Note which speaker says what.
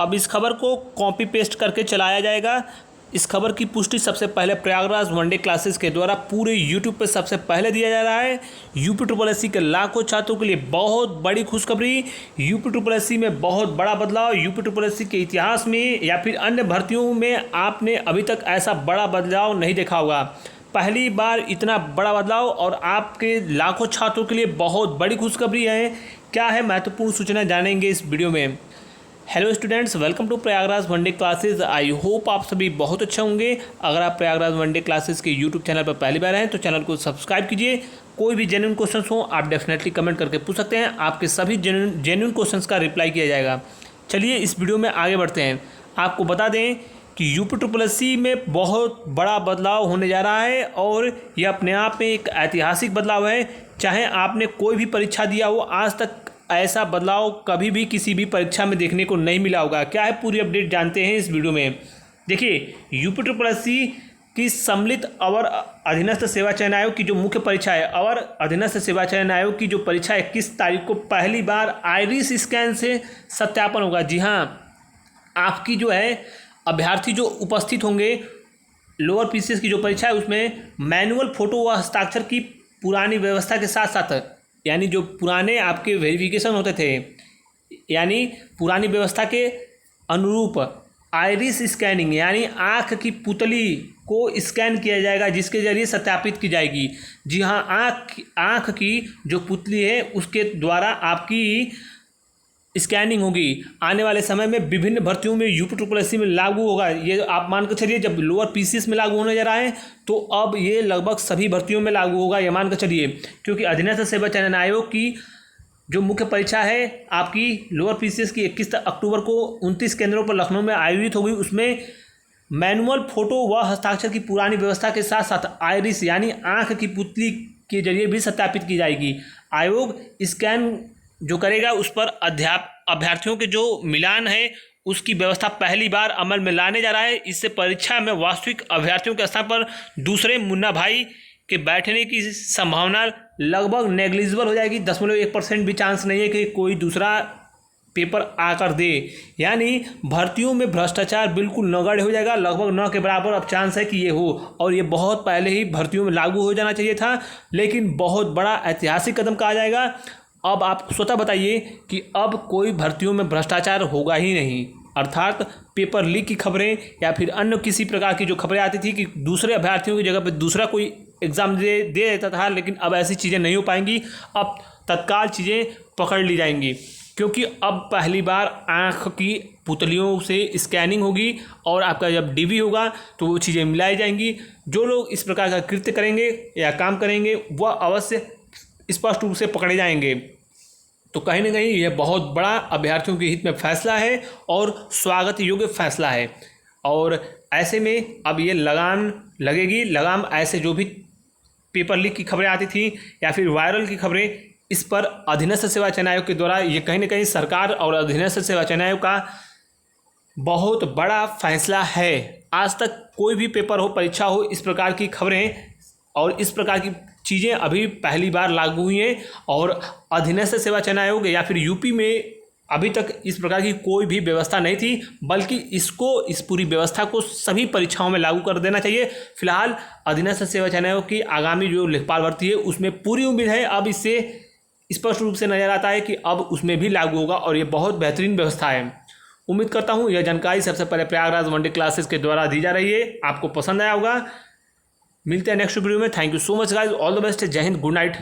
Speaker 1: अब इस खबर को कॉपी पेस्ट करके चलाया जाएगा। इस खबर की पुष्टि सबसे पहले प्रयागराज वनडे क्लासेस के द्वारा पूरे यूट्यूब पर सबसे पहले दिया जा रहा है। यूपी ट्रिपल एससी के लाखों छात्रों के लिए बहुत बड़ी खुशखबरी। यूपी ट्रिपल एससी में बहुत बड़ा बदलाव। यूपी ट्रिपल एससी के इतिहास में या फिर अन्य भर्तियों में आपने अभी तक ऐसा बड़ा बदलाव नहीं देखा होगा। पहली बार इतना बड़ा बदलाव और आपके लाखों छात्रों के लिए बहुत बड़ी खुशखबरी है। क्या है महत्वपूर्ण सूचना जानेंगे इस वीडियो में। Hello students, welcome to Prayagraj one day classes. I hope आप सभी बहुत अच्छे होंगे। अगर आप प्रयागराज वनडे क्लासेस के यूट्यूब चैनल पर पहली बार हैं तो चैनल को सब्सक्राइब कीजिए। कोई भी जेन्युइन क्वेश्चंस हो आप डेफिनेटली कमेंट करके पूछ सकते हैं। आपके सभी जेन्युइन क्वेश्चंस का रिप्लाई किया जाएगा। चलिए इस वीडियो में आगे बढ़ते हैं। आपको बता दें कि यूपी ट्रिपल एससी में बहुत बड़ा बदलाव होने जा रहा है और यह अपने आप में एक ऐतिहासिक बदलाव है। चाहे आपने कोई भी परीक्षा दिया हो, आज तक ऐसा बदलाव कभी भी किसी भी परीक्षा में देखने को नहीं मिला होगा। क्या है पूरी अपडेट जानते हैं इस वीडियो में। देखिए, यूपी ट्रिपल एससी की सम्मिलित अवर अधीनस्थ सेवा चयन आयोग की जो मुख्य परीक्षा है, अवर अधीनस्थ सेवा चयन आयोग की जो परीक्षा 21 तारीख को पहली बार आइरिस स्कैन से सत्यापन होगा। जी हाँ, आपकी जो है अभ्यर्थी जो उपस्थित होंगे लोअर पीसीएस की जो परीक्षा है उसमें मैनुअल फोटो व हस्ताक्षर की पुरानी व्यवस्था के साथ साथ, यानी जो पुराने आपके वेरिफिकेशन होते थे, यानी पुरानी व्यवस्था के अनुरूप आइरिस स्कैनिंग यानी आँख की पुतली को स्कैन किया जाएगा, जिसके जरिए सत्यापित की जाएगी। जी हाँ, आँख की जो पुतली है उसके द्वारा आपकी स्कैनिंग होगी। आने वाले समय में विभिन्न भर्तियों में यूपी ट्रिपल एससी में लागू होगा। ये आप मान कर चलिए, जब लोअर पीसीएस में लागू होने जा रहा है तो अब ये लगभग सभी भर्तियों में लागू होगा, ये मान कर चलिए। क्योंकि अधीनस्थ सेवा चयन आयोग की जो मुख्य परीक्षा है आपकी लोअर पीसीएस की 21 अक्टूबर को 29 केंद्रों पर लखनऊ में आयोजित होगी। उसमें मैनुअल फोटो व हस्ताक्षर की पुरानी व्यवस्था के साथ साथ आइरिस यानी आँख की पुतली के जरिए भी सत्यापित की जाएगी। आयोग स्कैन जो करेगा उस पर अभ्यर्थियों के जो मिलान है उसकी व्यवस्था पहली बार अमल में लाने जा रहा है। इससे परीक्षा में वास्तविक अभ्यर्थियों के स्थान पर दूसरे मुन्ना भाई के बैठने की संभावना लगभग नेग्लिजिबल हो जाएगी। 0.1% भी चांस नहीं है कि कोई दूसरा पेपर आकर दे। यानी भर्तियों में भ्रष्टाचार बिल्कुल नगण्य हो जाएगा। लगभग 9 के बराबर अब चांस है कि ये हो, और ये बहुत पहले ही भर्तियों में लागू हो जाना चाहिए था, लेकिन बहुत बड़ा ऐतिहासिक कदम कहा जाएगा। अब आप स्वतः बताइए कि अब कोई भर्तियों में भ्रष्टाचार होगा ही नहीं। अर्थात पेपर लीक की खबरें या फिर अन्य किसी प्रकार की जो खबरें आती थी कि दूसरे अभ्यर्थियों की जगह पर दूसरा कोई एग्ज़ाम दे देता था, लेकिन अब ऐसी चीज़ें नहीं हो पाएंगी। अब तत्काल चीज़ें पकड़ ली जाएंगी, क्योंकि अब पहली बार आँख की पुतलियों से स्कैनिंग होगी और आपका जब डीवी होगा तो वो चीज़ें मिलाई जाएंगी। जो लोग इस प्रकार का कृत्य करेंगे या काम करेंगे वह अवश्य स्पष्ट रूप से पकड़े जाएंगे। तो कहीं ना कहीं यह बहुत बड़ा अभ्यर्थियों के हित में फैसला है और स्वागत योग्य फैसला है। और ऐसे में अब ये लगाम लगेगी। लगाम ऐसे जो भी पेपर लीक की खबरें आती थी या फिर वायरल की खबरें, इस पर अधीनस्थ सेवा चयन आयोग के द्वारा ये कहीं ना कहीं सरकार और अधीनस्थ सेवा चयन आयोग का बहुत बड़ा फैसला है। आज तक कोई भी पेपर हो, परीक्षा हो, इस प्रकार की खबरें और इस प्रकार की चीज़ें अभी पहली बार लागू हुई हैं। और अधीनस्थ सेवा चयन आयोग या फिर यूपी में अभी तक इस प्रकार की कोई भी व्यवस्था नहीं थी, बल्कि इस पूरी व्यवस्था को सभी परीक्षाओं में लागू कर देना चाहिए। फिलहाल अधीनस्थ सेवा चयन आयोग की आगामी जो लेखपाल भर्ती है उसमें पूरी उम्मीद है। अब इससे स्पष्ट रूप से नजर आता है कि अब उसमें भी लागू होगा और ये बहुत बेहतरीन व्यवस्था है। उम्मीद करता हूँ यह जानकारी सबसे पहले प्रयागराज वनडे क्लासेस के द्वारा दी जा रही है, आपको पसंद आया होगा। मिलते हैं नेक्स्ट वीडियो में। Thank you so much guys, all the best, जय हिंद, गुड नाइट।